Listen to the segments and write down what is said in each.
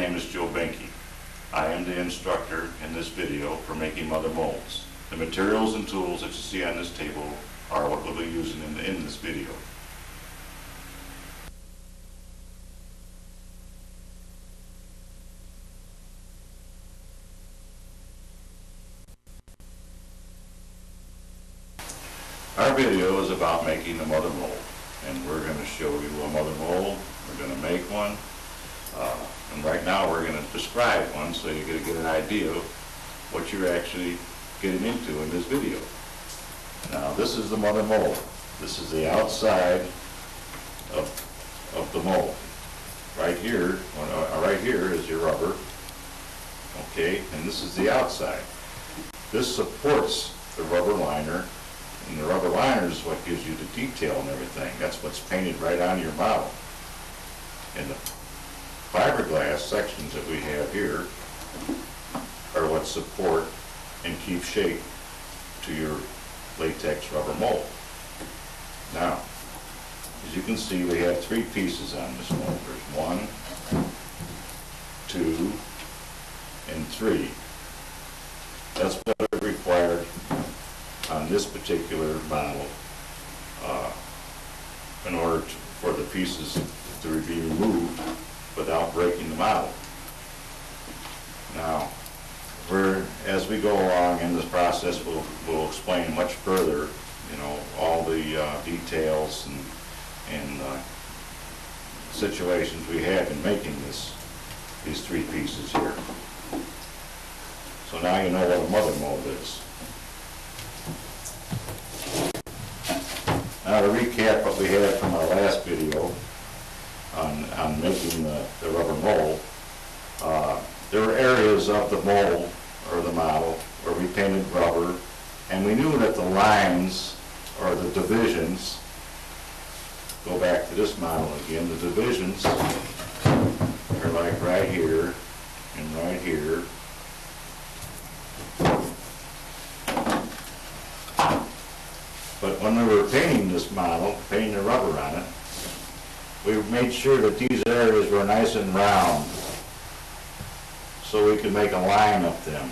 name is Behnke. I am the instructor in this video for making mother molds. The materials and tools that you see on this table are what we'll be using in this video. Our video is about making a mother mold, and we're going to show you a mother mold. We're going to make one, and right now we're going to describe one so you get an idea of what you're actually getting into in this video. Now this is the mother mold. This is the outside of the mold. Right here is your rubber, okay, and this is the outside. This supports the rubber liner. And the rubber liner is what gives you the detail and everything. That's what's painted right on your model. And the fiberglass sections that we have here are what support and keep shape to your latex rubber mold. Now, as you can see, we have three pieces on this mold. There's 1, 2, and 3. That's what is required on this particular model in order for the pieces to be removed without breaking the model. Now, as we go along in this process, we'll explain much further, you know, all the details and situations we have in making these three pieces here. So now you know what a mother mold is. Now to recap what we had from our last video on making the rubber mold, there were areas of the mold or the model where we painted rubber, and we knew that the lines or the divisions, go back to this model again, the divisions are like right here and right here. But when we were painting this model, painting the rubber on it, we made sure that these areas were nice and round so we could make a line up them.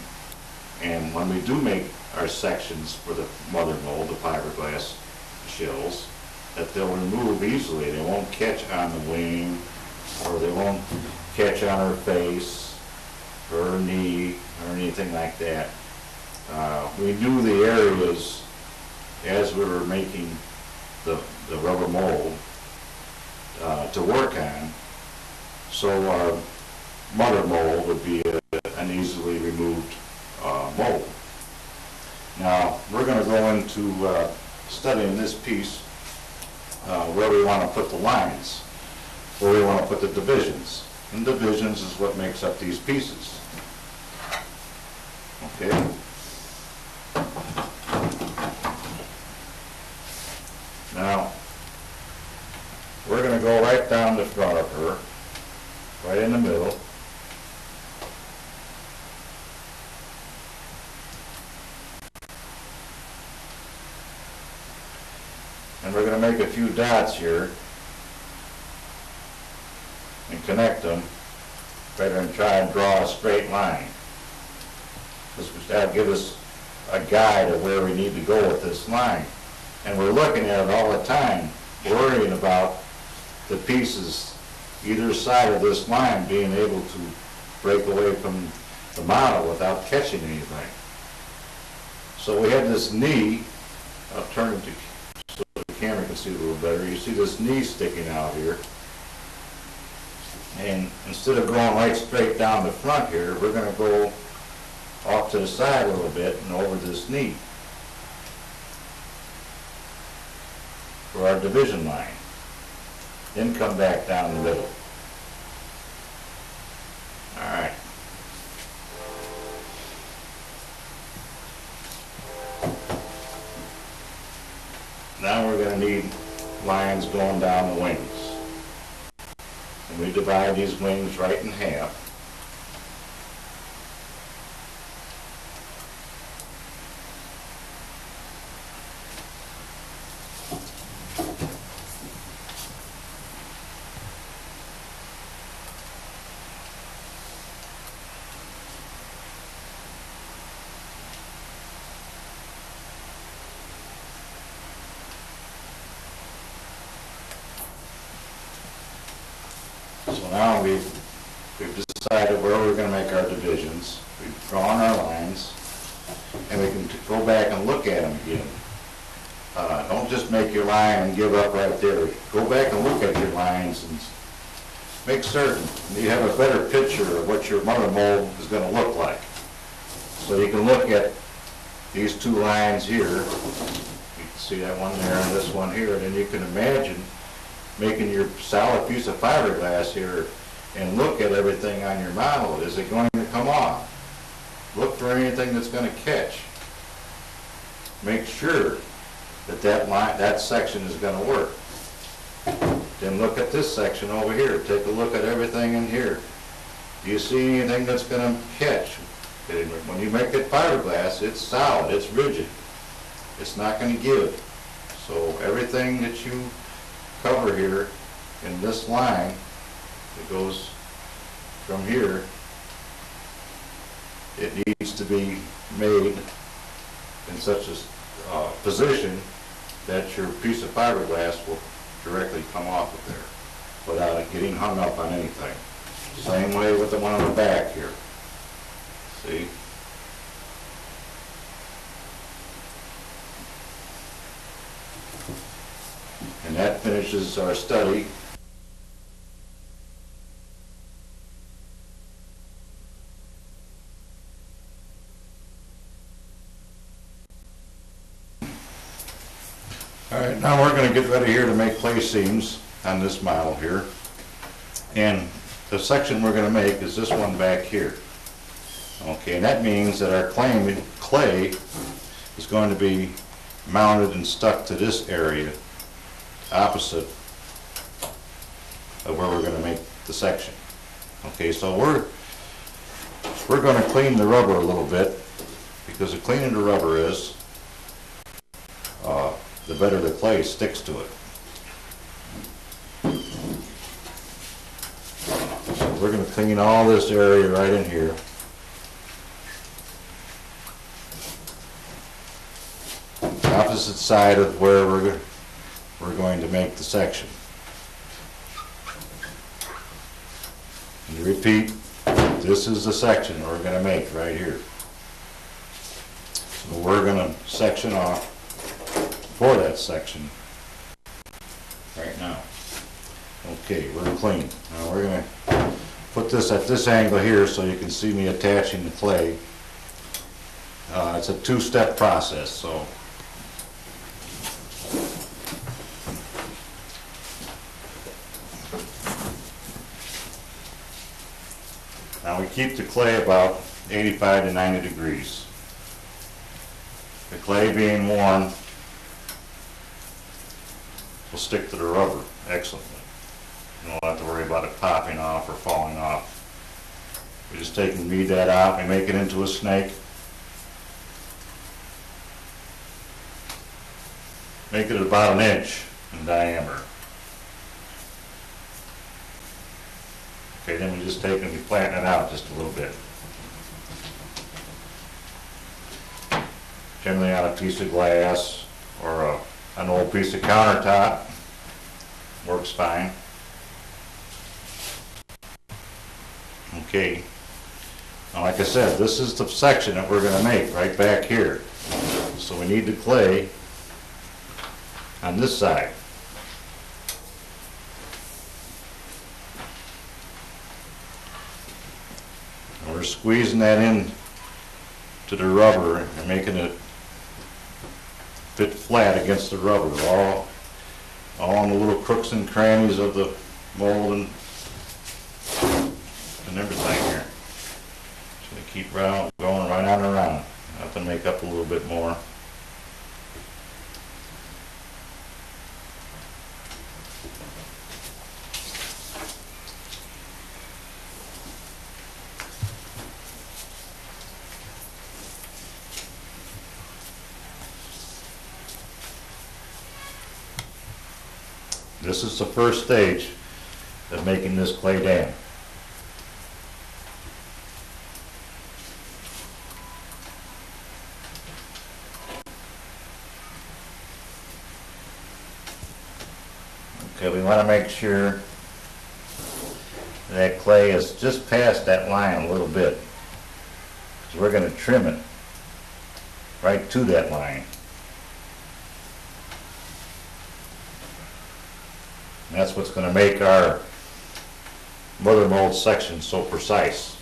And when we do make our sections for the mother mold, the fiberglass shells, that they'll remove easily. They won't catch on the wing, or they won't catch on her face or her knee or anything like that. We knew the areas as we were making the rubber mold to work on, so our mother mold would be an easily removed mold. Now we're going to go into studying this piece where we want to put the lines, where we want to put the divisions. And divisions is what makes up these pieces. Okay. Now, we're going to go right down the front of her, right in the middle. And we're going to make a few dots here and connect them rather than try and draw a straight line. That'll give us a guide of where we need to go with this line. And we're looking at it all the time, worrying about the pieces either side of this line being able to break away from the model without catching anything. So we have this knee. I'll turn it so the camera can see it a little better. You see this knee sticking out here. And instead of going right straight down the front here, we're going to go off to the side a little bit and over this knee for our division line. Then come back down the middle. Alright. Now we're going to need lines going down the wings. And we divide these wings right in half. now we've decided where we're going to make our divisions. We've drawn our lines, and we can go back and look at them again. Don't just make your line and give up right there. Go back and look at your lines and make certain you have a better picture of what your mother mold is going to look like. So you can look at these two lines here. You can see that one there and this one here, and then you can imagine making your solid piece of fiberglass here and look at everything on your model. Is it going to come off? Look for anything that's going to catch. Make sure that that section is going to work. Then look at this section over here. Take a look at everything in here. Do you see anything that's going to catch? When you make it fiberglass, it's solid, it's rigid. It's not going to give. So everything that you cover here in this line that goes from here, it needs to be made in such a position that your piece of fiberglass will directly come off of there without it getting hung up on anything. Same way with the one on the back here. See? And that finishes our study. All right, now we're going to get ready here to make play seams on this model here. And the section we're going to make is this one back here. Okay, and that means that our clay is going to be mounted and stuck to this area opposite of where we're going to make the section. Okay, so we're going to clean the rubber a little bit, because the cleaner the rubber is, the better the clay sticks to it. So we're going to clean all this area right in here. Opposite side of where we're going to make the section. And to repeat, this is the section we're going to make right here. So we're going to section off for that section right now. Okay, we're clean. Now we're going to put this at this angle here so you can see me attaching the clay. It's a two-step process, so now we keep the clay about 85 to 90 degrees. The clay being warm will stick to the rubber excellently. You don't have to worry about it popping off or falling off. We just take and bead that out and make it into a snake. Make it about 1 inch in diameter. Okay, then we just take and we flatten it out just a little bit. Generally on a piece of glass or an old piece of countertop. Works fine. Okay. Now, like I said, this is the section that we're going to make right back here. So we need the clay on this side. And we're squeezing that in to the rubber and making it fit flat against the rubber, all in the little crooks and crannies of the mold and everything here. Just going to keep going right on and around. I have to make up a little bit more. This is the first stage of making this clay dam. Okay, we want to make sure that clay is just past that line a little bit. So we're going to trim it right to that line. And that's what's going to make our mother mold section so precise.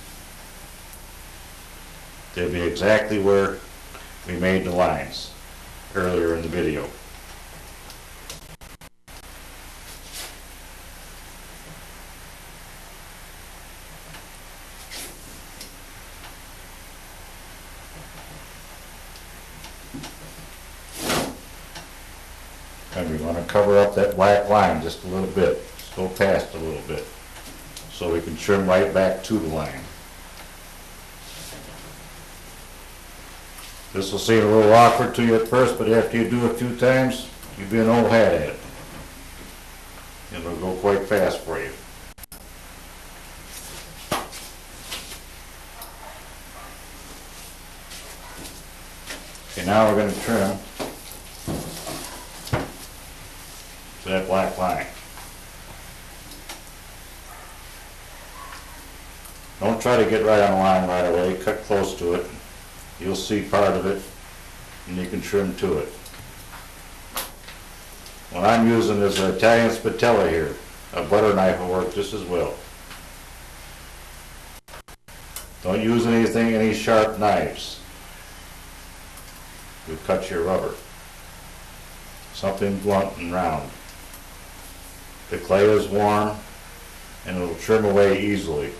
They'll be exactly where we made the lines earlier in the video. And we want to cover up that black line just a little bit, just go past a little bit, so we can trim right back to the line. This will seem a little awkward to you at first, but after you do it a few times, you'll be an old hat at it. It'll go quite fast for you. Okay, now we're going to trim to that black line. Don't try to get right on the line right away. Cut close to it. You'll see part of it, and you can trim to it. What I'm using is an Italian spatella here. A butter knife will work just as well. Don't use any sharp knives. You'll cut your rubber. Something blunt and round. The clay is warm, and it'll trim away easily.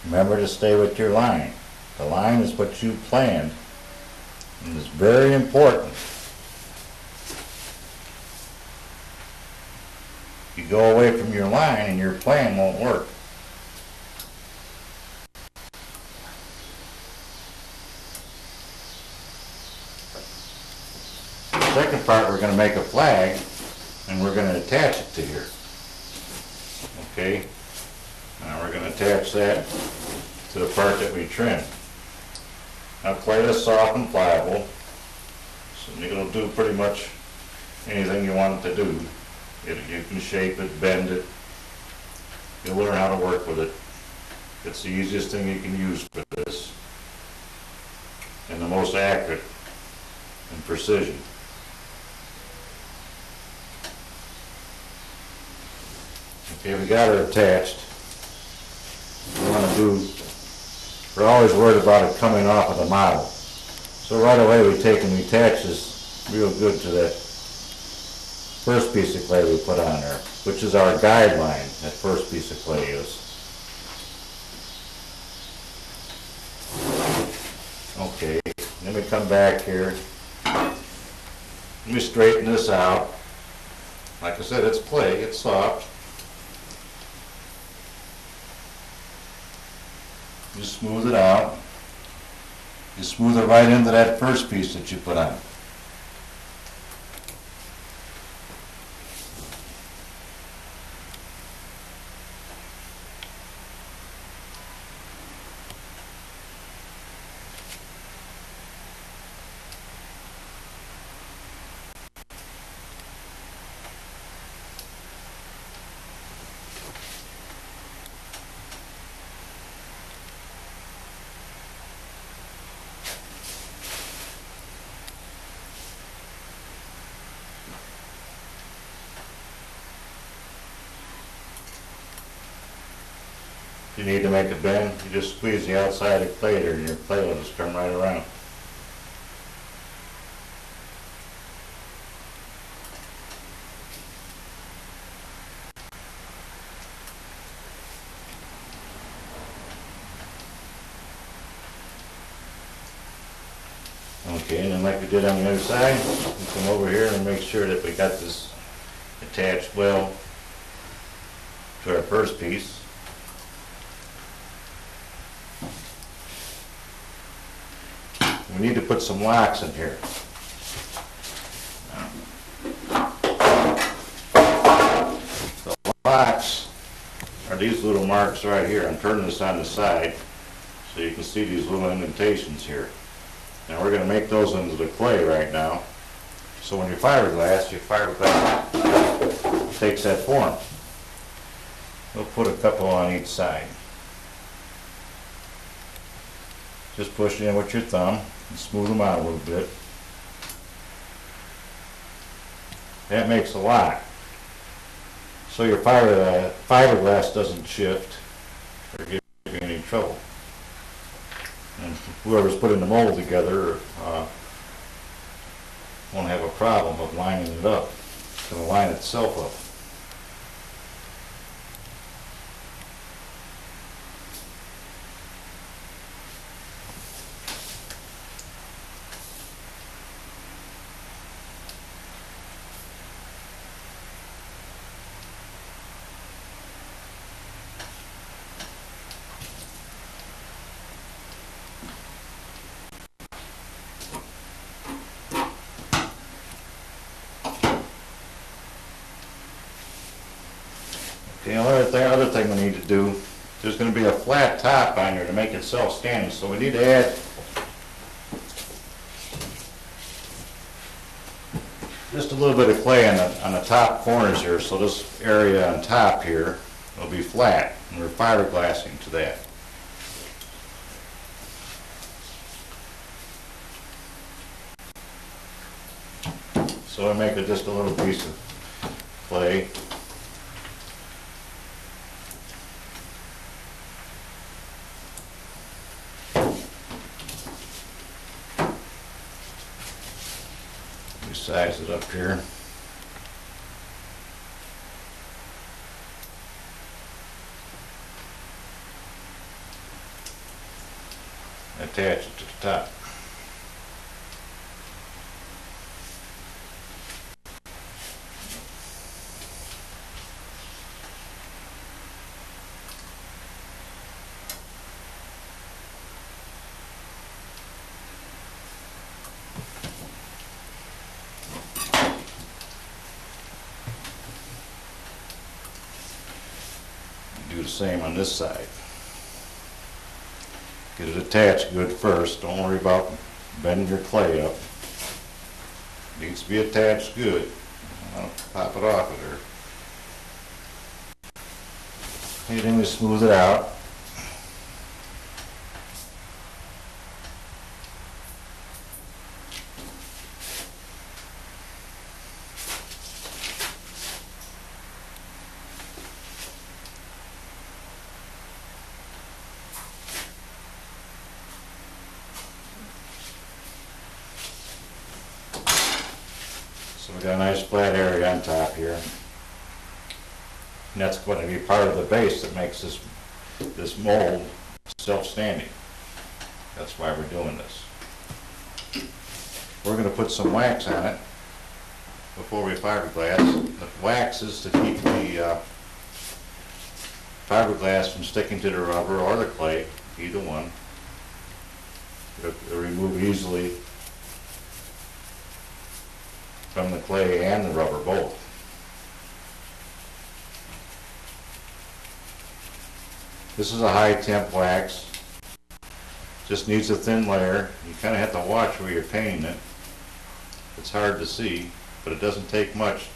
Remember to stay with your line. The line is what you planned, and it's very important. If you go away from your line and your plan won't work. The second part, we're going to make a flag, and we're going to attach it to here. Okay? Now we're going to attach that to the part that we trimmed. Now clay is soft and pliable, so it'll do pretty much anything you want it to do. You can shape it, bend it. You'll learn how to work with it. It's the easiest thing you can use for this, and the most accurate and precision. Okay, we got her attached. we want to do, we're always worried about it coming off of the model. So right away we take and we attach this real good to that first piece of clay we put on there, which is our guideline, that first piece of clay is. Okay, then we come back here, let me straighten this out. Like I said, it's clay, it's soft. You smooth it out. You smooth it right into that first piece that you put on. If you need to make a bend, you just squeeze the outside of the clay there and your clay will just come right around. Okay, and then like we did on the other side, we come over here and make sure that we got this attached well to our first piece. We need to put some locks in here. The locks are these little marks right here. I'm turning this on the side so you can see these little indentations here. Now we're going to make those into the clay right now. So when you fiberglass takes that form. We'll put a couple on each side. Just push it in with your thumb and smooth them out a little bit. That makes a lock. So your fiberglass doesn't shift or give you any trouble. And whoever's putting the mold together won't have a problem of lining it up. It's going to line itself up. The other thing we need to do, there's going to be a flat top on here to make it self-standing, so we need to add just a little bit of clay on the top corners here, so this area on top here will be flat, and we're fiberglassing to that. So I make it just a little piece of clay. Size it up here. Attach it to the top. Do the same on this side. Get it attached good first. Don't worry about bending your clay up. It needs to be attached good. I'll pop it off of there. And then we smooth it out. So we got a nice flat area on top here. And that's going to be part of the base that makes this mold self-standing. That's why we're doing this. We're going to put some wax on it before we fiberglass. The wax is to keep the fiberglass from sticking to the rubber or the clay, either one. It'll remove easily from the clay and the rubber both. This is a high temp wax. Just needs a thin layer. You kind of have to watch where you're painting it. It's hard to see, but it doesn't take much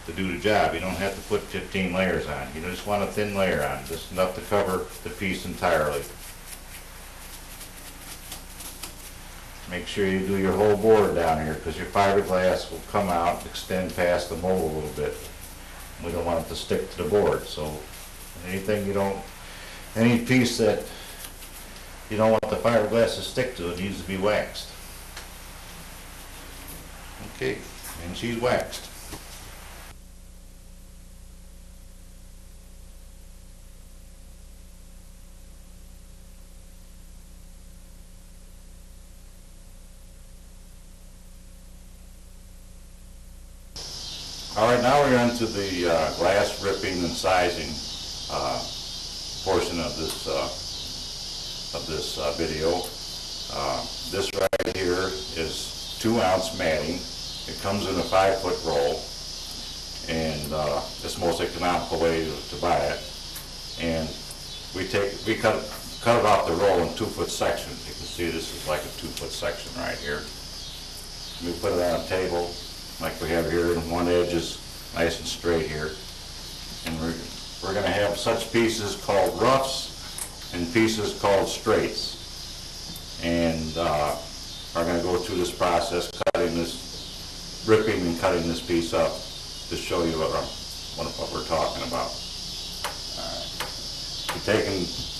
to do the job. You don't have to put 15 layers on. You just want a thin layer on, just enough to cover the piece entirely. Make sure you do your whole board down here, because your fiberglass will come out, extend past the mold a little bit. We don't want it to stick to the board, so any piece that you don't want the fiberglass to stick to, it needs to be waxed. Okay, and she's waxed. All right, now we're into the glass ripping and sizing portion of this video. This right here is 2-ounce matting. It comes in a 5-foot roll, and it's the most economical way to buy it. And we cut it off the roll in 2-foot sections. You can see this is like a 2-foot section right here. We put it on a table like we have here, and one edge is nice and straight here. And we're going to have such pieces called roughs and pieces called straights. And are going to go through this process, ripping and cutting this piece up to show you what we're talking about. All right.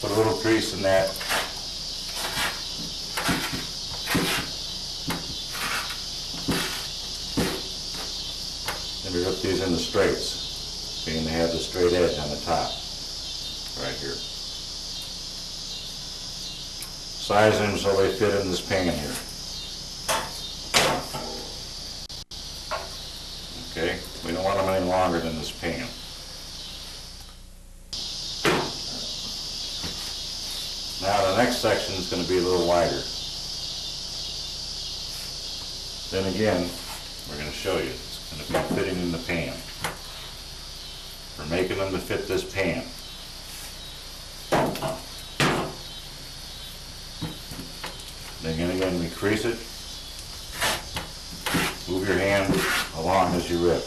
Put a little crease in that. And we rip these into straights, being they have the straight edge on the top, right here. Size them so they fit in this pan here. Okay, we don't want them any longer than this pan. Now the next section is going to be a little wider. Then again, we're going to show you. It's going to be fitting in the pan. We're making them to fit this pan. Then again, we crease it. Move your hand along as you rip.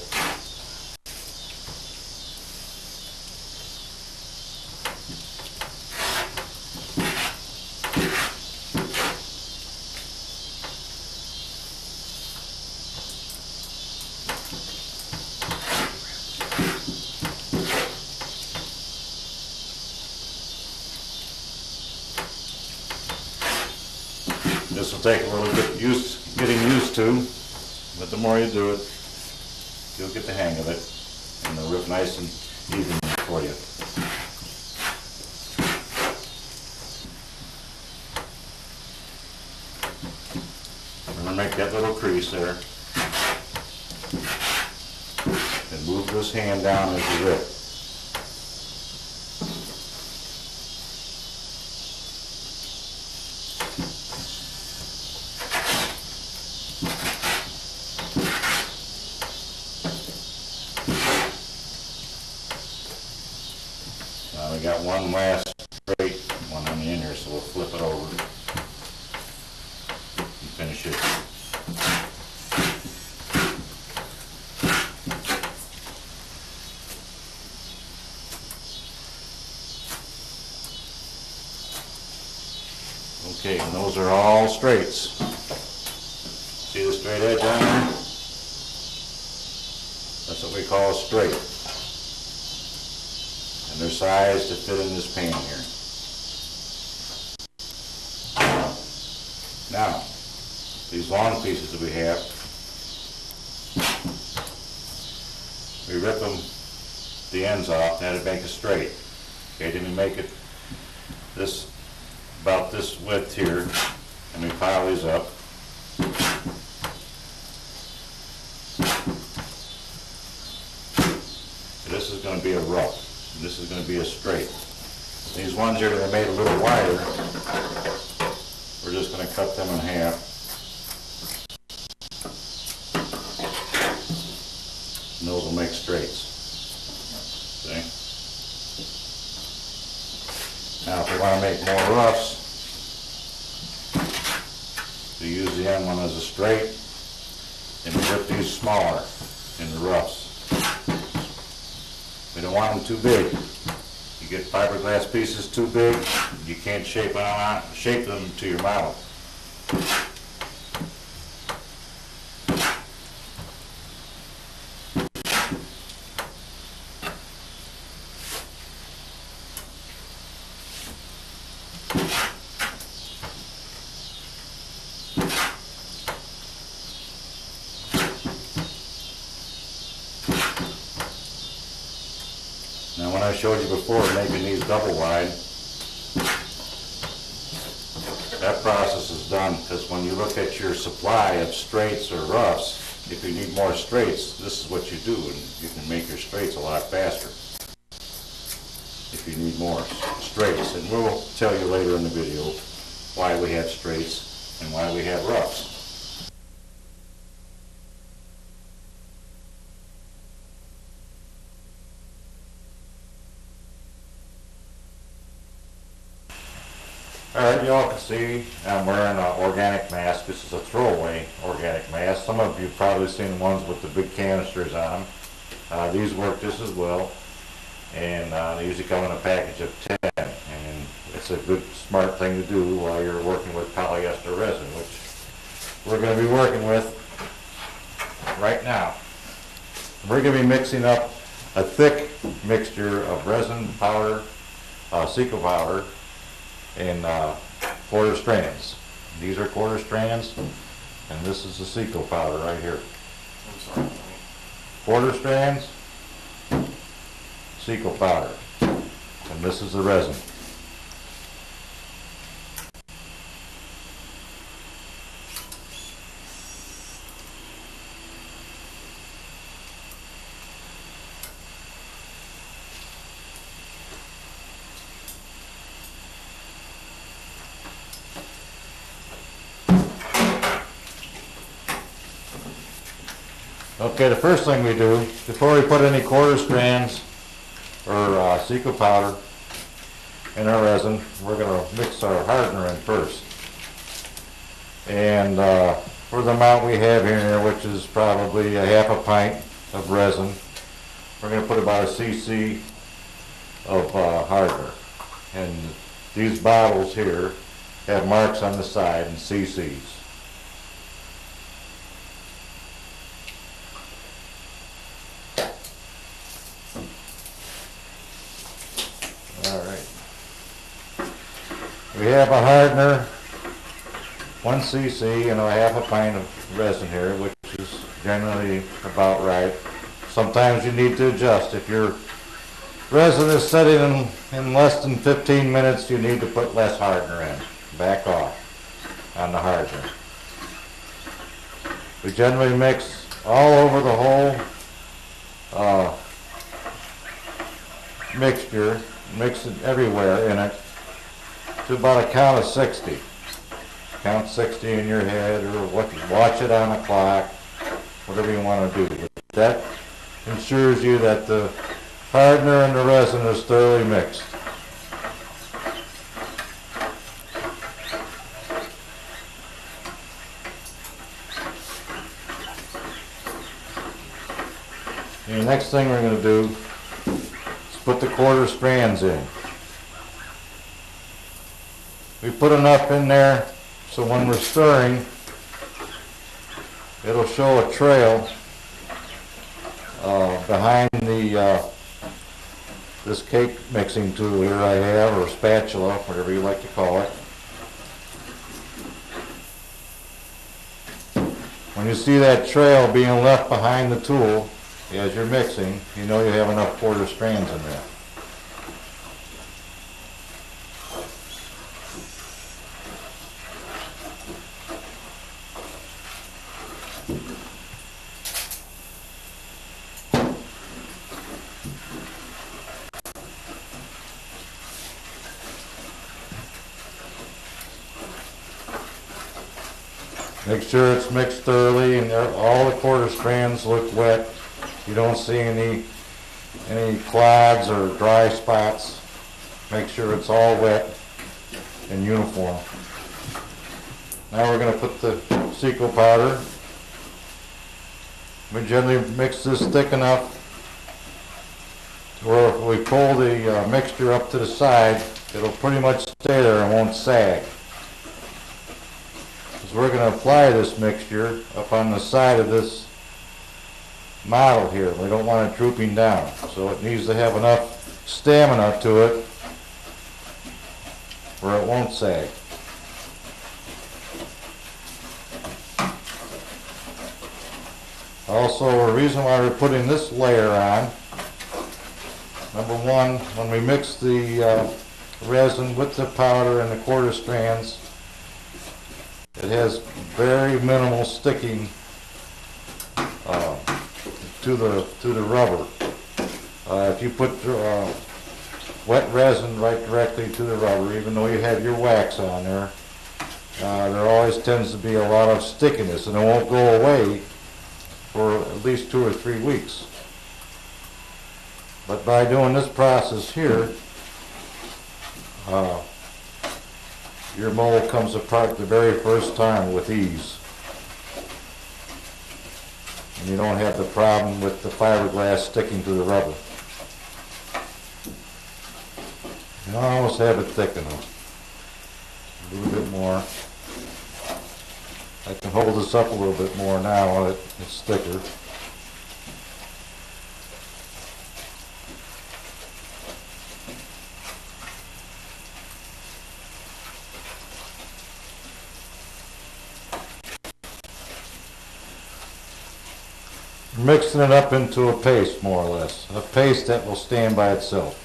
This will take a little bit getting used to, but the more you do it, you'll get the hang of it, and they'll rip nice and even for you. Remember, make that little crease there, and move this hand down as you rip. We got one last straight one on the end here, so we'll flip it over and finish it. Okay, and those are all straights. See the straight edge on there? That's what we call a straight. And they're sized to fit in this pan here. Now, these long pieces that we have, rip them, the ends off, that'd make it straight. Okay, then we make it this, about this width here, and we pile these up. This is going to be a rough, and this is going to be a straight. These ones here that are made a little wider, we're just going to cut them in half. And those will make straights. See? Now if we want to make more roughs, we use the end one as a straight, and we rip these smaller in the roughs. We don't want them too big. You get fiberglass pieces too big, you can't shape them to your model. Now when I showed you before making these double wide, that process is done because when you look at your supply of straights or roughs, if you need more straights, this is what you do, and you can make your straights a lot faster if you need more straights. And we'll tell you later in the video why we have straights and why we have roughs. Alright, you all can see I'm wearing an organic mask. This is a throwaway organic mask. Some of you have probably seen the ones with the big canisters on them. These work just as well, and they usually come in a package of 10, and it's a good smart thing to do while you're working with polyester resin, which we're going to be working with right now. We're going to be mixing up a thick mixture of resin powder, Ceco powder, in quarter strands. These are quarter strands, and this is the Ceco powder right here. I'm sorry. Quarter strands, Ceco powder, and this is the resin. Okay, the first thing we do, before we put any quarter strands or Ceco powder in our resin, we're going to mix our hardener in first. And for the amount we have here, which is probably a half a pint of resin, we're going to put about a cc of hardener. And these bottles here have marks on the side and cc's. We have a hardener, 1 cc, and a half a pint of resin here, which is generally about right. Sometimes you need to adjust. If your resin is setting in less than 15 minutes, you need to put less hardener in. Back off on the hardener. We generally mix all over the whole mixture, mix it everywhere in it, to about a count of 60. Count 60 in your head, or watch it on a clock, whatever you want to do. But that ensures you that the hardener and the resin is thoroughly mixed. And the next thing we're going to do is put the quarter strands in. We put enough in there so when we're stirring, it'll show a trail behind this cake mixing tool here I have, or spatula, whatever you like to call it. When you see that trail being left behind the tool, as you're mixing, you know you have enough quarter strands in there. Make sure it's mixed thoroughly and all the quarter strands look wet. You don't see any clods or dry spots. Make sure it's all wet and uniform. Now we're going to put the Ceco powder. We generally mix this thick enough where if we pull the mixture up to the side, it'll pretty much stay there and won't sag. We're going to apply this mixture up on the side of this model here. We don't want it drooping down, so it needs to have enough stamina to it where it won't sag. Also, the reason why we're putting this layer on, number one, when we mix the resin with the powder and the quarter strands, it has very minimal sticking to the rubber. If you put wet resin right directly to the rubber, even though you have your wax on there, there always tends to be a lot of stickiness, and it won't go away for at least 2 or 3 weeks. But by doing this process here, your mold comes apart the very first time with ease. And you don't have the problem with the fiberglass sticking to the rubber. You almost have it thick enough. A little bit more. I can hold this up a little bit more now while it's thicker. Mixing it up into a paste, more or less. A paste that will stand by itself.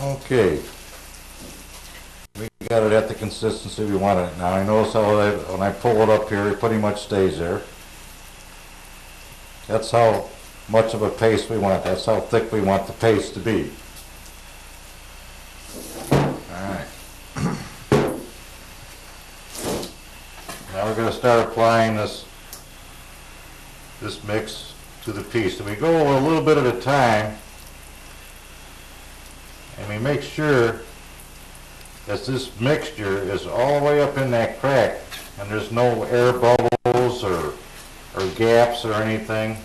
Okay. We got it at the consistency we wanted it. Now I notice how when I pull it up here, it pretty much stays there. That's how much of a paste we want. That's how thick we want the paste to be. Alright. Now we're going to start applying this mix to the piece. So we go a little bit at a time, and we make sure that this mixture is all the way up in that crack and there's no air bubbles or gaps or anything.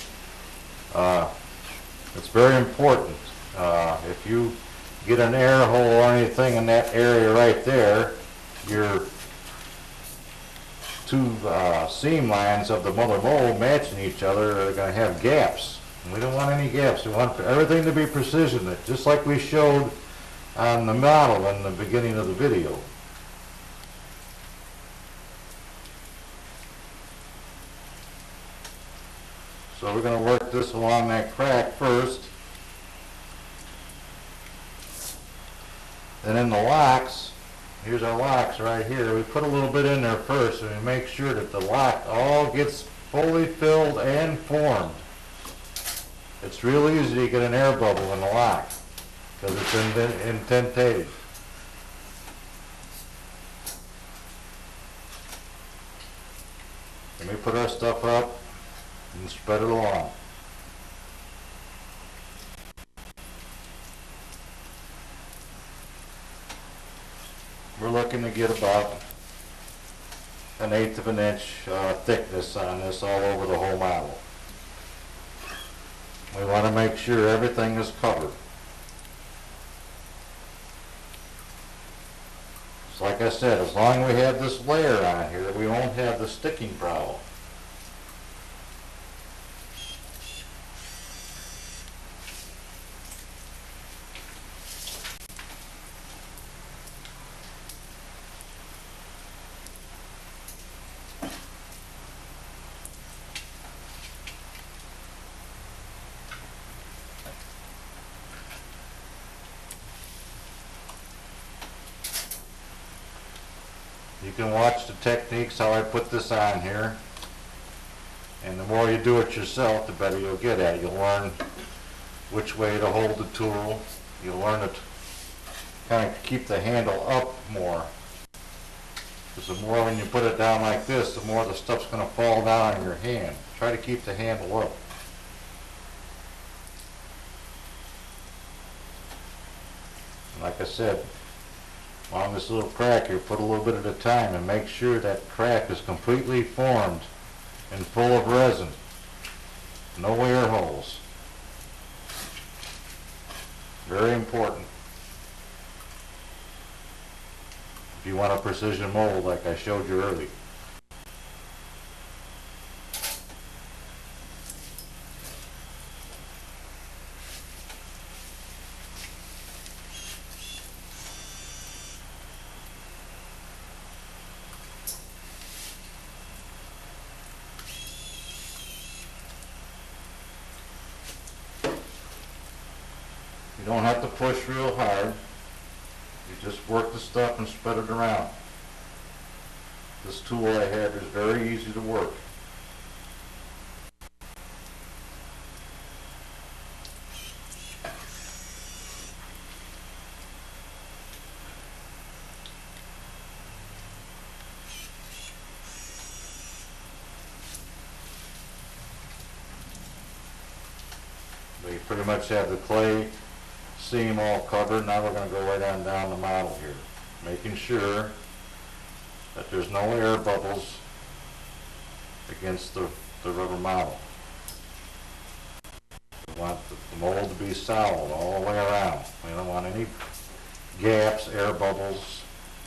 It's very important. If you get an air hole or anything in that area right there, your two seam lines of the mother mold matching each other are going to have gaps. And we don't want any gaps. We want everything to be precision, just like we showed on the model in the beginning of the video. So we're going to work this along that crack first. And in the locks, here's our locks right here. We put a little bit in there first and we make sure that the lock all gets fully filled and formed. It's real easy to get an air bubble in the lock because it's indentated. And we put our stuff up and spread it along. We're looking to get about 1/8 of an inch thickness on this all over the whole model. We want to make sure everything is covered. So like I said, as long as we have this layer on here, we won't have the sticking problem. You can watch the techniques how I put this on here, and the more you do it yourself, the better you'll get at it. You'll learn which way to hold the tool. You'll learn to kind of keep the handle up more, because the more when you put it down like this, the more the stuff's going to fall down on your hand. Try to keep the handle up. And like I said, along this little crack here, put a little bit at a time and make sure that crack is completely formed and full of resin. No air holes. Very important. If you want a precision mold like I showed you earlier. You don't have to push real hard. You just work the stuff and spread it around. This tool I have is very easy to work. We pretty much have the clay seam all covered. Now we're going to go right on down the model here, making sure that there's no air bubbles against the rubber model. We want the mold to be solid all the way around. We don't want any gaps, air bubbles,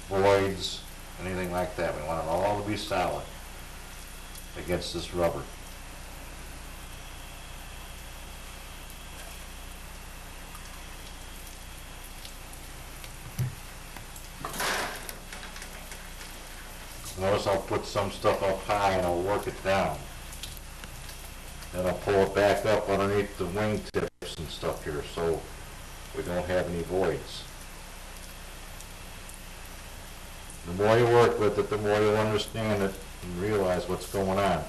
voids, anything like that. We want it all to be solid against this rubber. Notice I'll put some stuff up high and I'll work it down. Then I'll pull it back up underneath the wing tips and stuff here so we don't have any voids. The more you work with it, the more you'll understand it and realize what's going on.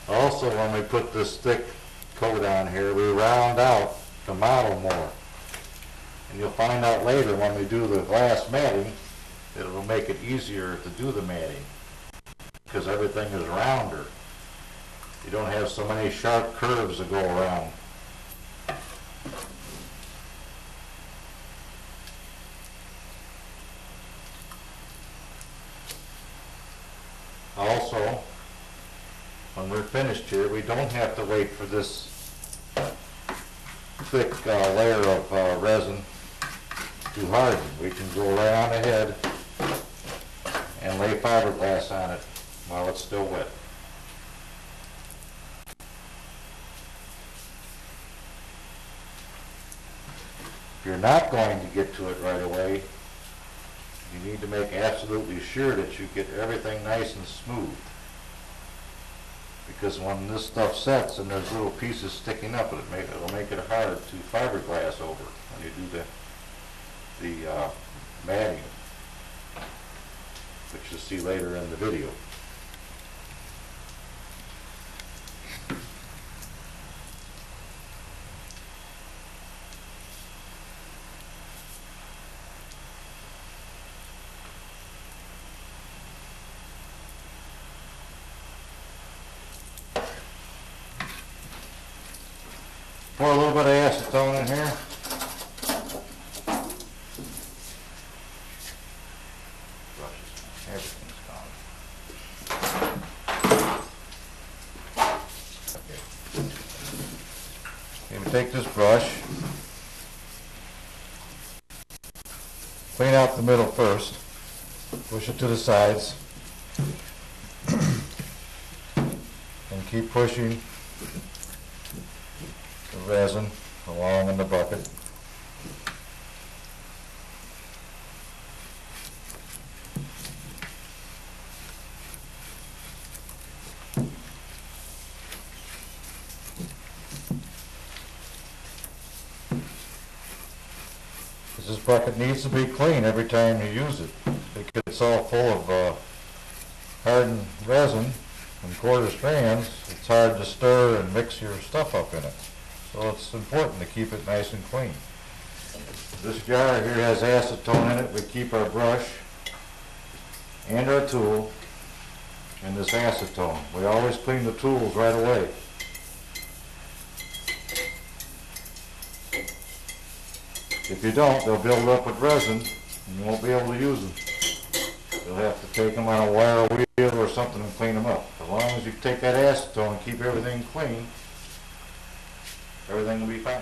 Also, when we put this thick coat on here, we round out the model more. And you'll find out later when we do the glass matting that it'll make it easier to do the matting because everything is rounder. You don't have so many sharp curves to go around. Also, when we're finished here, we don't have to wait for this thick layer of resin to harden. We can go right on ahead and lay fiberglass on it while it's still wet. If you're not going to get to it right away, you need to make absolutely sure that you get everything nice and smooth. Because when this stuff sets and there's little pieces sticking up, it'll make it hard to fiberglass over when you do the matting, which you'll see later in the video. Pour a little bit of acetone in here. Everything's gone. Okay. take this brush, clean out the middle first, push it to the sides, and keep pushing the resin along in the bucket. This bucket needs to be clean every time you use it. It gets all full of hardened resin and quarter strands. It's hard to stir and mix your stuff up in it. So it's important to keep it nice and clean. This jar here has acetone in it. We keep our brush and our tool in this acetone. We always clean the tools right away. If you don't, they'll build up with resin and you won't be able to use them. You'll have to take them on a wire wheel or something and clean them up. As long as you take that acetone and keep everything clean, everything will be fine.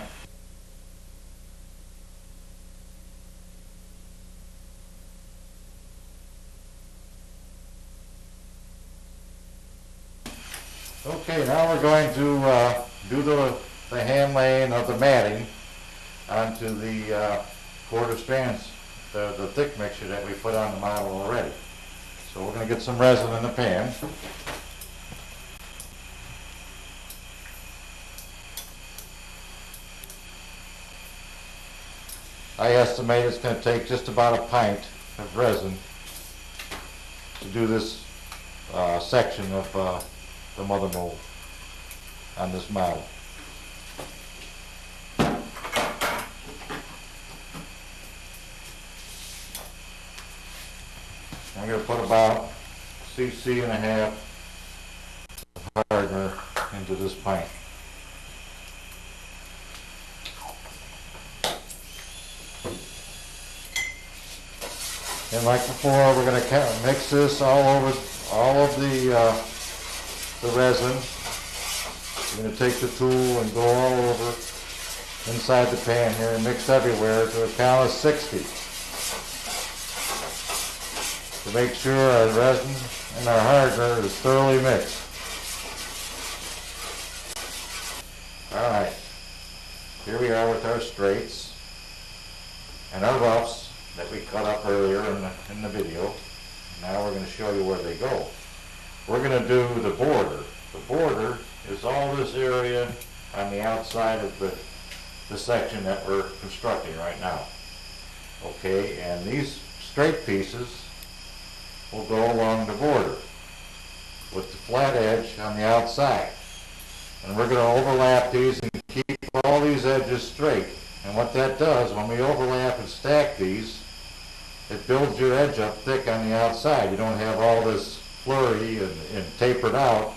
Okay, now we're going to do the hand laying of the matting onto the quarter strands, the thick mixture that we put on the model already. So we're going to get some resin in the pan. I estimate it's going to take just about a pint of resin to do this section of the mother mold on this model. I'm going to put about cc and a half of hardener into this pint. And like before, we're going to mix this all over all of the resin. We're going to take the tool and go all over inside the pan here and mix everywhere to a count of 60. To make sure our resin and our hardener is thoroughly mixed. Alright, here we are with our straights and our roughs that we cut up earlier in the video. Now we're going to show you where they go. We're going to do the border. The border is all this area on the outside of the section that we're constructing right now. Okay, and these straight pieces will go along the border with the flat edge on the outside. And we're going to overlap these and keep all these edges straight. And what that does, when we overlap and stack these, it builds your edge up thick on the outside. You don't have all this flurry and tapered out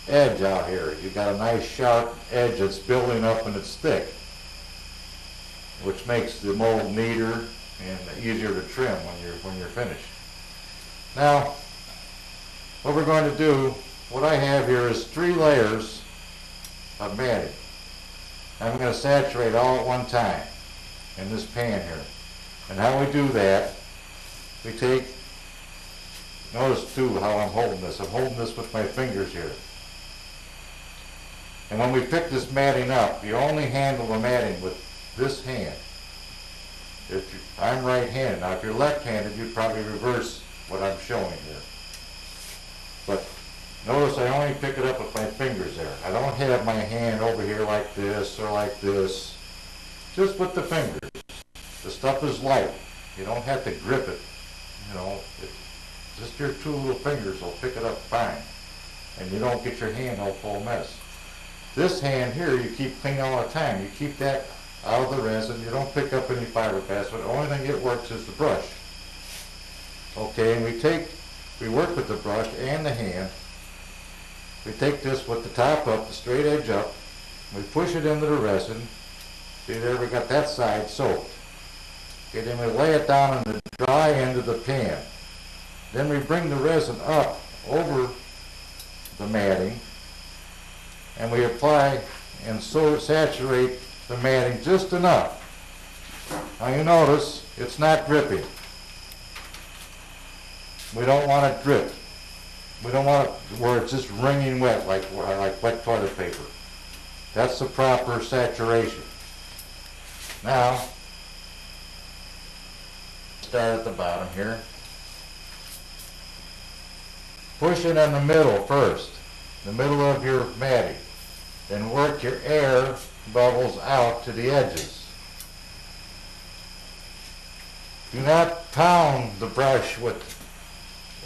edge out here. You've got a nice sharp edge that's building up and it's thick, which makes the mold neater and easier to trim when you're finished. Now, what we're going to do, what I have here is 3 layers of matting. I'm going to saturate all at one time in this pan here. And how we do that, we take, notice too how I'm holding this. I'm holding this with my fingers here. And when we pick this matting up, you only handle the matting with this hand. I'm right-handed. Now if you're left-handed, you'd probably reverse what I'm showing here. But notice I only pick it up with my fingers there. I don't have my hand over here like this or like this. Just with the fingers. The stuff is light. You don't have to grip it. You know, just your 2 little fingers will pick it up fine. And you don't get your hand all full mess. This hand here you keep clean all the time. You keep that out of the resin. You don't pick up any fiberglass. But the only thing that works is the brush. Okay, and we work with the brush and the hand. We take this with the top up, the straight edge up. We push it into the resin. See there, we got that side soaked. Okay, then we lay it down on the dry end of the pan. Then we bring the resin up over the matting and we apply and so saturate the matting just enough. Now you notice it's not dripping. We don't want it drip. We don't want it where it's just wringing wet like wet toilet paper. That's the proper saturation. Now, start at the bottom here. Push it in the middle first, the middle of your matting. Then work your air bubbles out to the edges. Do not pound the brush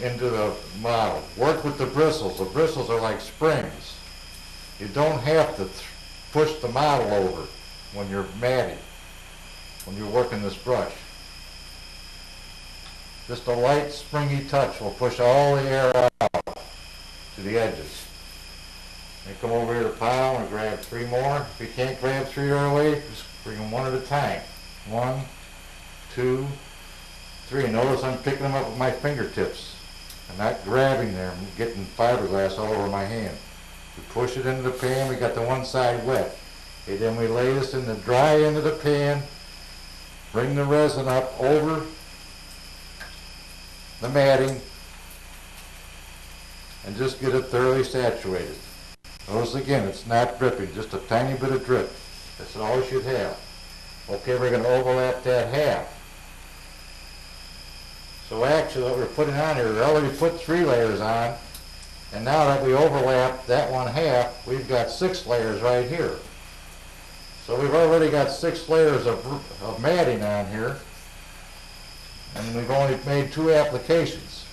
into the model. Work with the bristles. The bristles are like springs. You don't have to push the model over when you're matting, when you're working this brush. Just a light springy touch will push all the air out to the edges. And come over here to pile and grab 3 more. If you can't grab 3 right away, just bring them one at a time. 1, 2, 3. Notice I'm picking them up with my fingertips. I'm not grabbing them and getting fiberglass all over my hand. We push it into the pan, we got the one side wet. Okay, then we lay this in the dry end of the pan, bring the resin up over the matting, and just get it thoroughly saturated. Notice again, it's not dripping, just a tiny bit of drip. That's all you should have. Okay, we're going to overlap that half. So actually what we're putting on here, we already put 3 layers on, and now that we overlap that 1/2, we've got 6 layers right here. So we've already got 6 layers of matting on here, and we've only made 2 applications.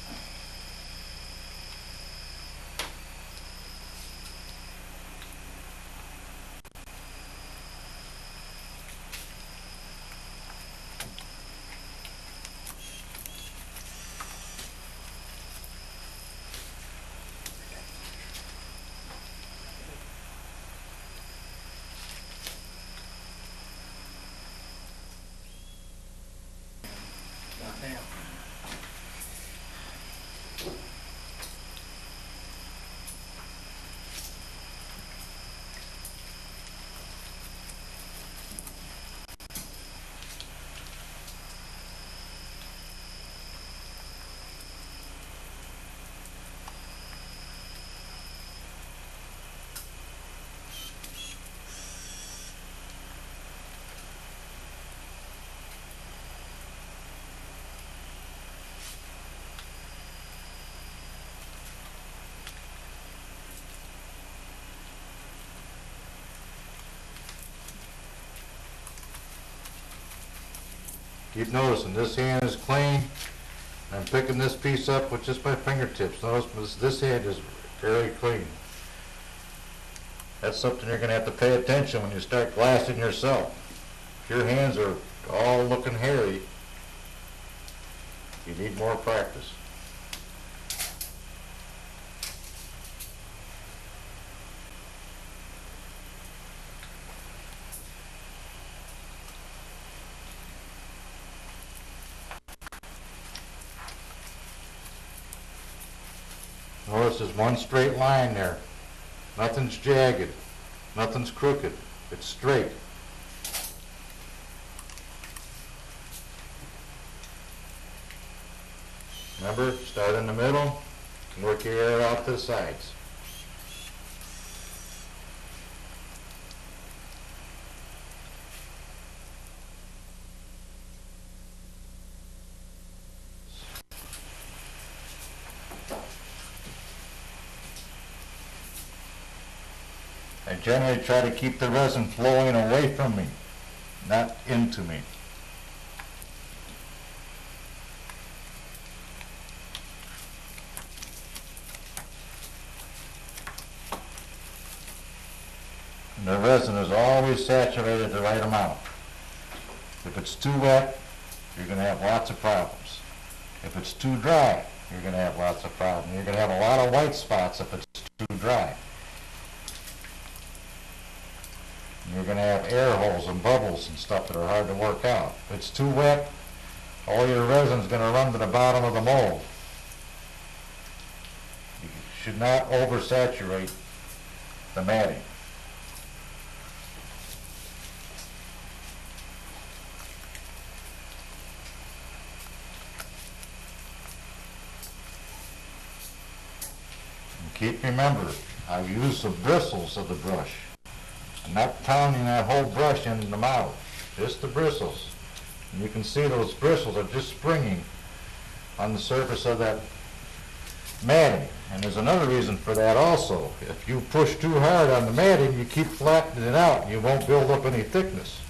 Keep noticing this hand is clean. I'm picking this piece up with just my fingertips. Notice this hand is very clean. That's something you're going to have to pay attention when you start glassing yourself. If your hands are all looking hairy, you need more practice. Notice there's one straight line there. Nothing's jagged. Nothing's crooked. It's straight. Remember, start in the middle and work your air out to the sides. I generally try to keep the resin flowing away from me, not into me. And the resin is always saturated the right amount. If it's too wet, you're going to have lots of problems. If it's too dry, you're going to have lots of problems. You're going to have a lot of white spots if it's too dry. You're going to have air holes and bubbles and stuff that are hard to work out. If it's too wet, all your resin's going to run to the bottom of the mold. You should not oversaturate the matting. remember, I use the bristles of the brush. I'm not pounding that whole brush into the model, just the bristles. And you can see those bristles are just springing on the surface of that matting. And there's another reason for that also. If you push too hard on the matting, you keep flattening it out and you won't build up any thickness.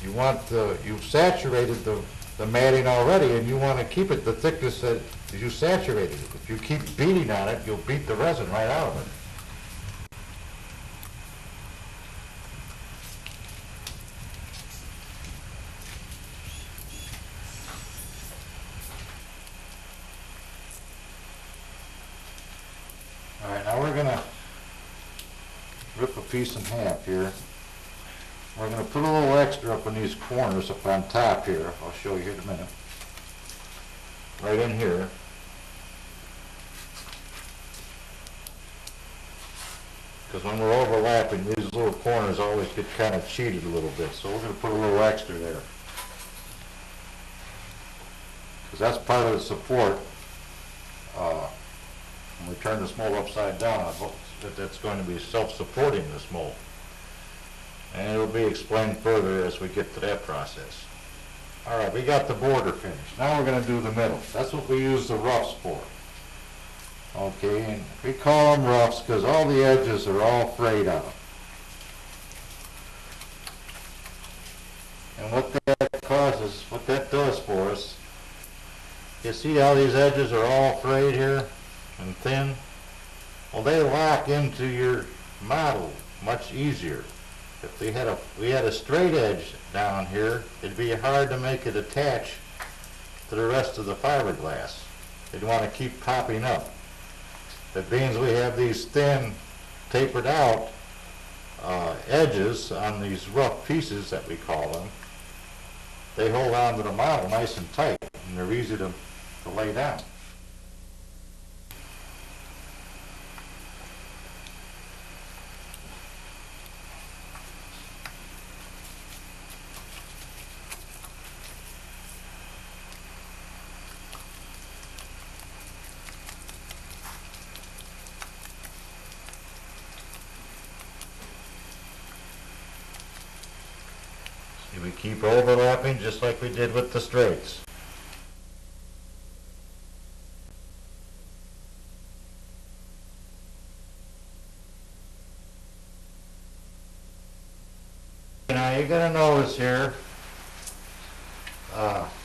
You've saturated the matting already, and you want to keep it the thickness that you saturated it. If you keep beating on it, you'll beat the resin right out of it. All right, now we're going to rip a piece in half here. We're going to put a little extra up in these corners up on top here. I'll show you here in a minute. Right in here. Because when we're overlapping, these little corners always get kind of cheated a little bit. So we're going to put a little extra there. Because that's part of the support. When we turn this mold upside down, I hope that that's going to be self-supporting, this mold. And it'll be explained further as we get to that process. All right, we got the border finished. Now we're going to do the middle. That's what we use the roughs for. Okay, and we call them roughs because all the edges are all frayed out. And what that causes, what that does for us, you see how these edges are all frayed here and thin? Well, they lock into your model much easier. If we had a straight edge down here, it'd be hard to make it attach to the rest of the fiberglass. You'd want to keep popping up. But being we have these thin, tapered out edges on these rough pieces that we call them, they hold on to the model nice and tight, and they're easy to lay down. We keep overlapping just like we did with the straights. Now you're going to notice here,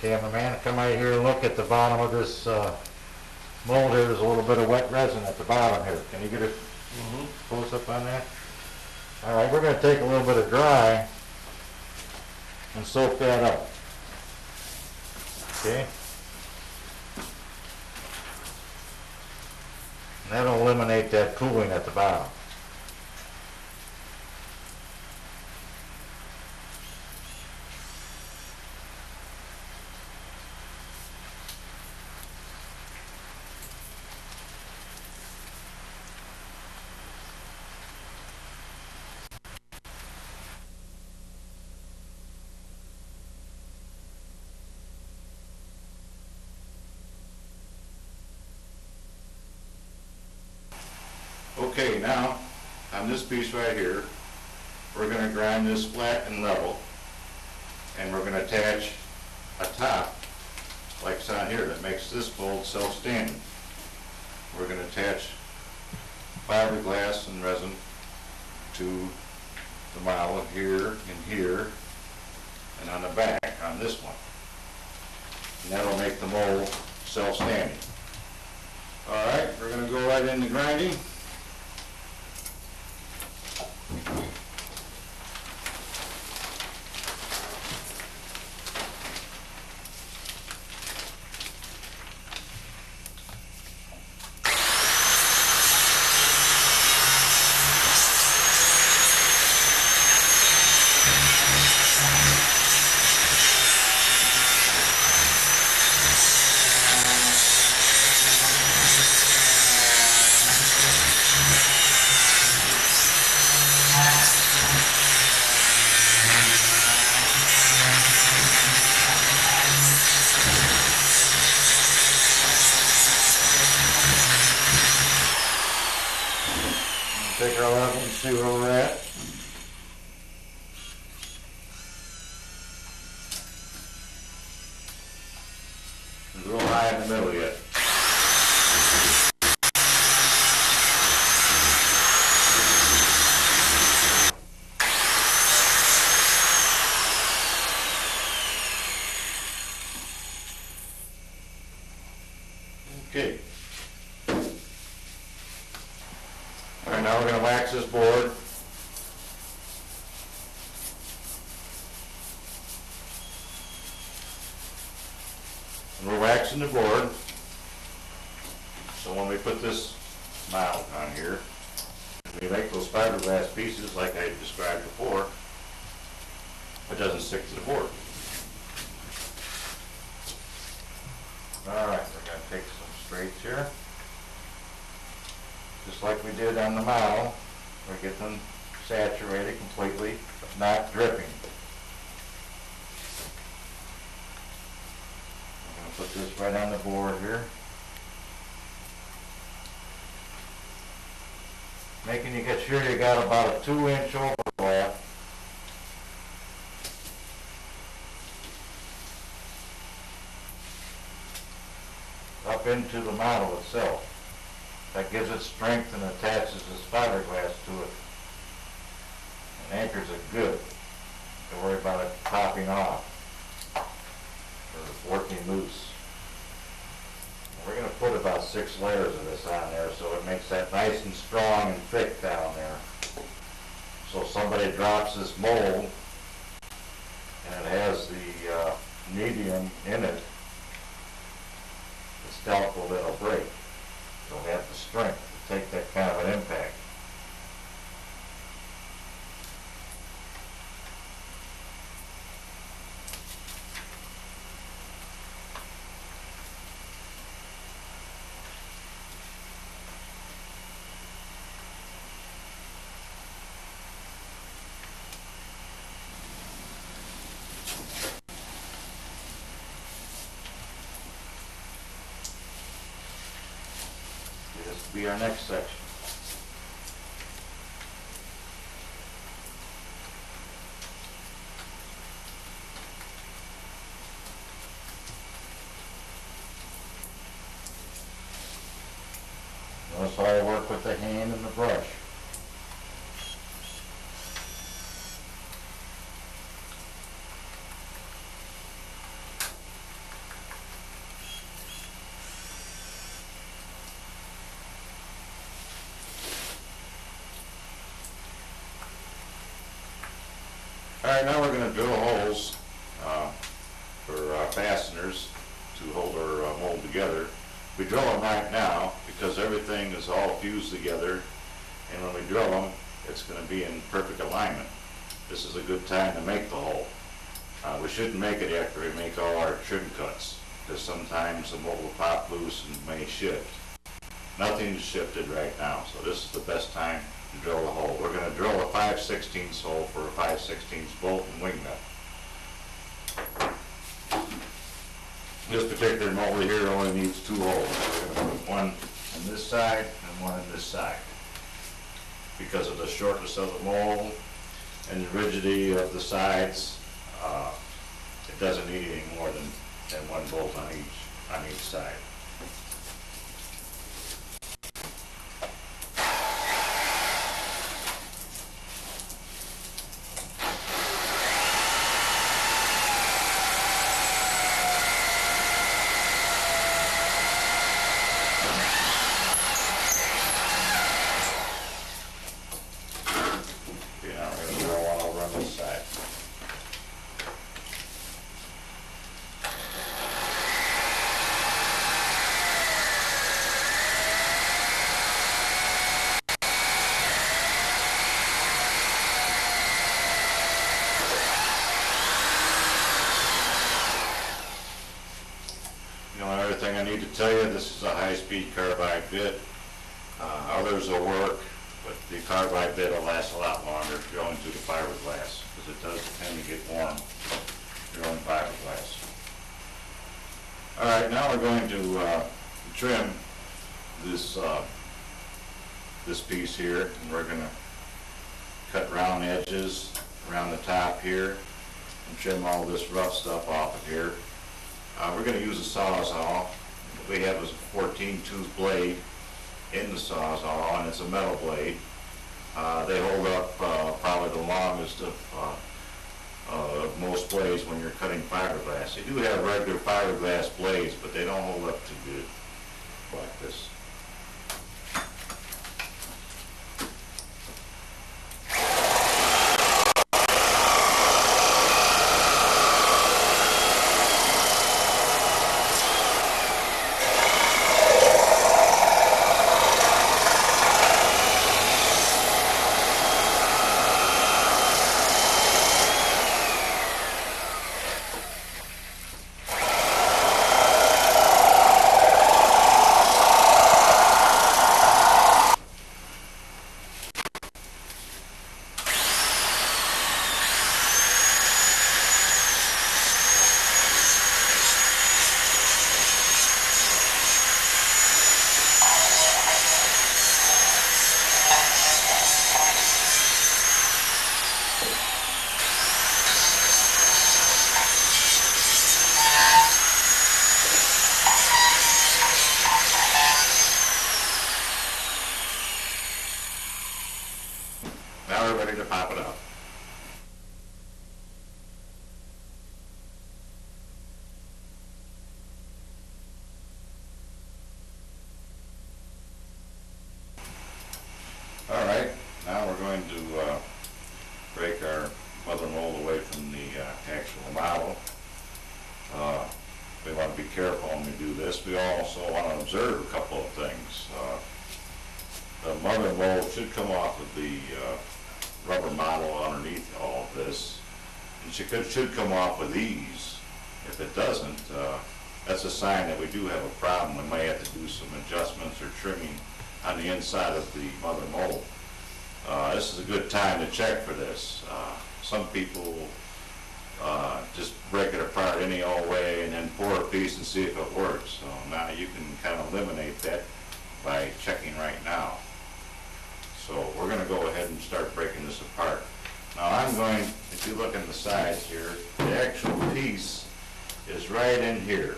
cameraman, come right here and look at the bottom of this mold here. There's a little bit of wet resin at the bottom here. Can you get a close up on that? All right, we're going to take a little bit of dry and soak that up. Okay? And that'll eliminate that pooling at the bottom. Okay, now on this piece right here, we're going to grind this flat and level, and we're going to attach a top like it's on here that makes this mold self-standing. We're going to attach fiberglass and resin to the model here and here and on the back on this one, and that'll make the mold self-standing. All right, we're going to go right into grinding. our level and see where we're at. It's a little high in the middle yet. Okay. All right, now we're going to wax this board. And we're waxing the board. So when we put this mount on here, we make those fiberglass pieces like I described before, it doesn't stick to the board. All right, we're going to take some straights here. Just like we did on the model, we get them saturated completely, but not dripping. I'm going to put this right on the board here. Making you get sure you got about a 2-inch overlap. Up into the model itself. That gives it strength and attaches this fiberglass to it. And anchors it good. Don't worry about it popping off or working loose. And we're going to put about 6 layers of this on there so it makes that nice and strong and thick down there. So if somebody drops this mold and it has the medium in it, it's doubtful that it'll break. It'll have the strength to take that kind of an impact. This will be our next section. Notice how I work with the hand and the brush. All right, now we're going to drill holes for fasteners to hold our mold together. We drill them right now because everything is all fused together, and when we drill them, it's going to be in perfect alignment. This is a good time to make the hole. We shouldn't make it after we make all our trim cuts, because sometimes the mold will pop loose and may shift. Nothing's shifted right now, so this is the best time to drill the hole. We're going to drill a 5/16 hole for a 5/16 bolt and wing nut. This particular mold here only needs 2 holes. We're going to put one on this side and one on this side. Because of the shortness of the mold and the rigidity of the sides, it doesn't need any more than 1 bolt on each side. Everything I need to tell you, this is a high-speed carbide bit. Others will work, but the carbide bit will last a lot longer going through the fiberglass, because it does tend to get warm drilling fiberglass. All right, now we're going to trim this this piece here, and we're going to cut round edges around the top here and trim all this rough stuff off of here. We're going to use a Sawzall. What we have is a 14-tooth blade in the Sawzall, and it's a metal blade. They hold up probably the longest of most blades when you're cutting fiberglass. They do have regular fiberglass blades, but they don't hold up too good like this. Now we're ready to pop it up. Alright, now we're going to break our mother mold away from the actual model. We want to be careful when we do this. We also want to observe a couple of things. The mother mold should come off of the rubber model underneath all of this, and should come off with ease. If it doesn't, that's a sign that we do have a problem. We may have to do some adjustments or trimming on the inside of the mother mold. This is a good time to check for this. Some people just break it apart any old way and then pour a piece and see if it works. So now you can kind of eliminate that by checking right now. So we're going to go ahead and start breaking this apart. Now I'm going, if you look on the sides here, the actual piece is right in here.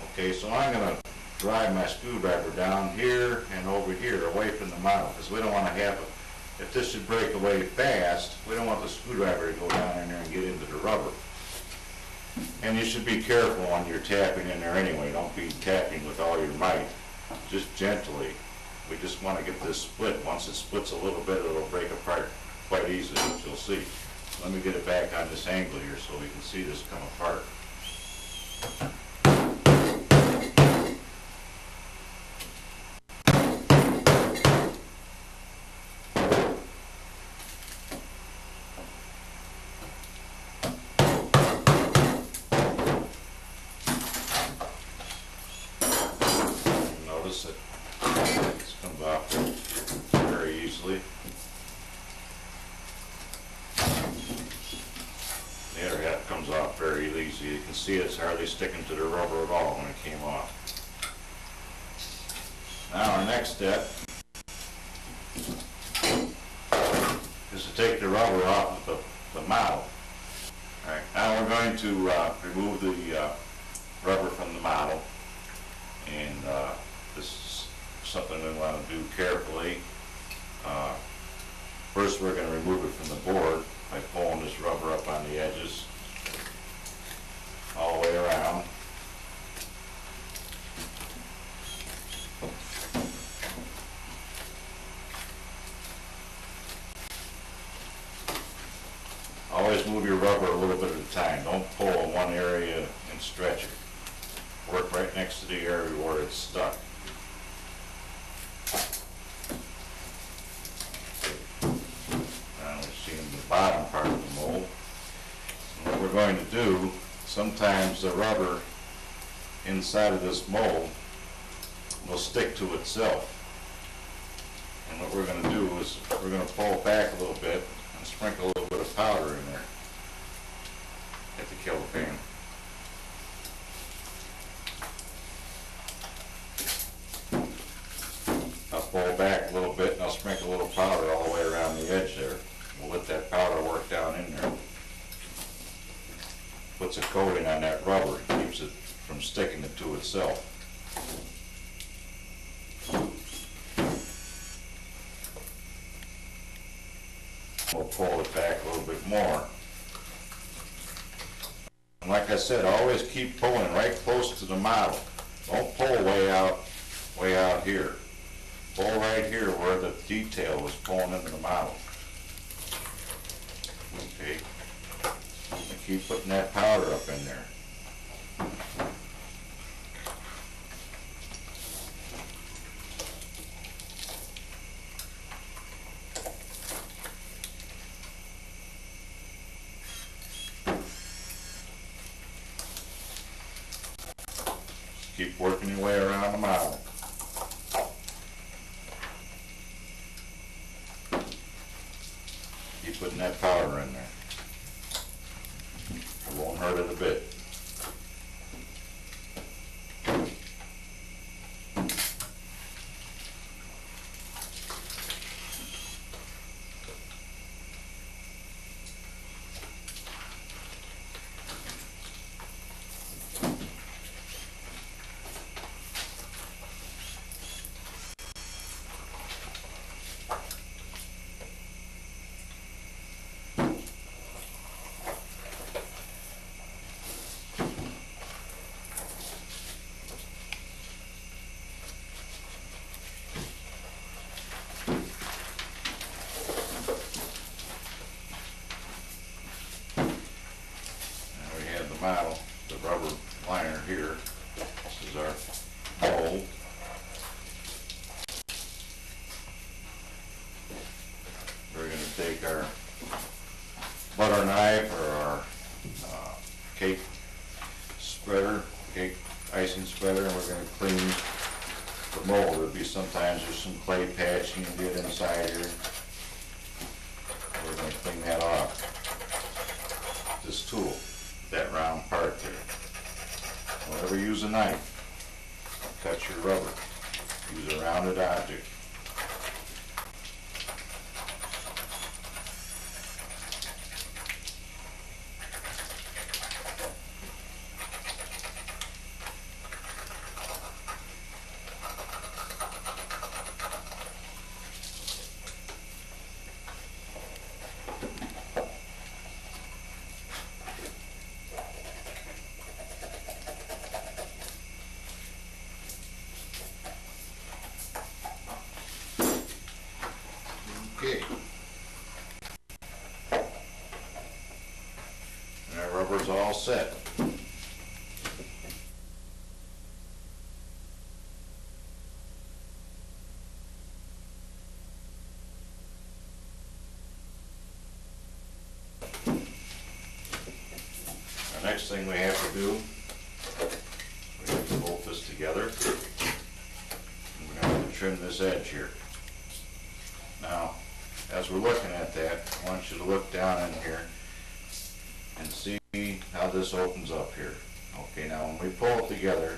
Okay, so I'm going to drive my screwdriver down here and over here away from the model, because we don't want to have it. If this should break away fast, we don't want the screwdriver to go down in there and get into the rubber. And you should be careful when you're tapping in there anyway. Don't be tapping with all your might, just gently. We just want to get this split. Once it splits a little bit, it'll break apart quite easily, which you'll see. Let me get it back on this angle here so we can see this come apart. Notice it comes off very easily. The other half comes off very easy. You can see it's hardly sticking to the rubber at all when it came off. Now our next step is to take the rubber off of the model. All right, now we're going to remove the rubber from the model, and this is something we want to do carefully. First we're going to remove it from the board by pulling this rubber up on the edges all the way around. Always move your rubber a little bit at a time. Don't pull in one area and stretch it. Work right next to the area where it's stuck. Now we're seeing the bottom part of the mold. And what we're going to do, sometimes the rubber inside of this mold will stick to itself. And what we're going to do is we're going to pull it back a little bit and sprinkle a little bit of powder in there at the kill the paint. I'll pull back a little bit and I'll sprinkle a little powder all the way around the edge there. We'll let that powder work down in there. Puts a coating on that rubber, keeps it from sticking it to itself. We'll pull it back a little bit more. And like I said, always keep pulling right close to the model. Don't pull way out here. Pull right here where the detail is pulling into the model. Okay. And keep putting that powder up in there. Keep working your way around the model. Keep putting that powder in there. It won't hurt it a bit. Model, the rubber liner here. This is our mold. We're going to take our butter knife or our cake spreader, cake icing spreader, and we're going to clean the mold. There'll be sometimes there's some clay patch you can get inside here. We're going to clean that off. This tool. That round part there. Don't ever use a knife. Cut your rubber. Use a rounded object. Okay. And our rubber's all set. The next thing we have to do, we have to bolt this together. And we're going to have to trim this edge here. Now, as we're looking at that, I want you to look down in here and see how this opens up here. Okay, now when we pull it together,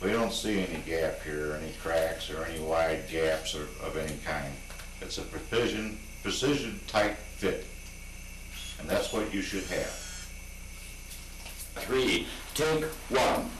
we don't see any gap here, or any cracks, or any wide gaps of any kind. It's a precision tight fit, and that's what you should have. 3, take 1.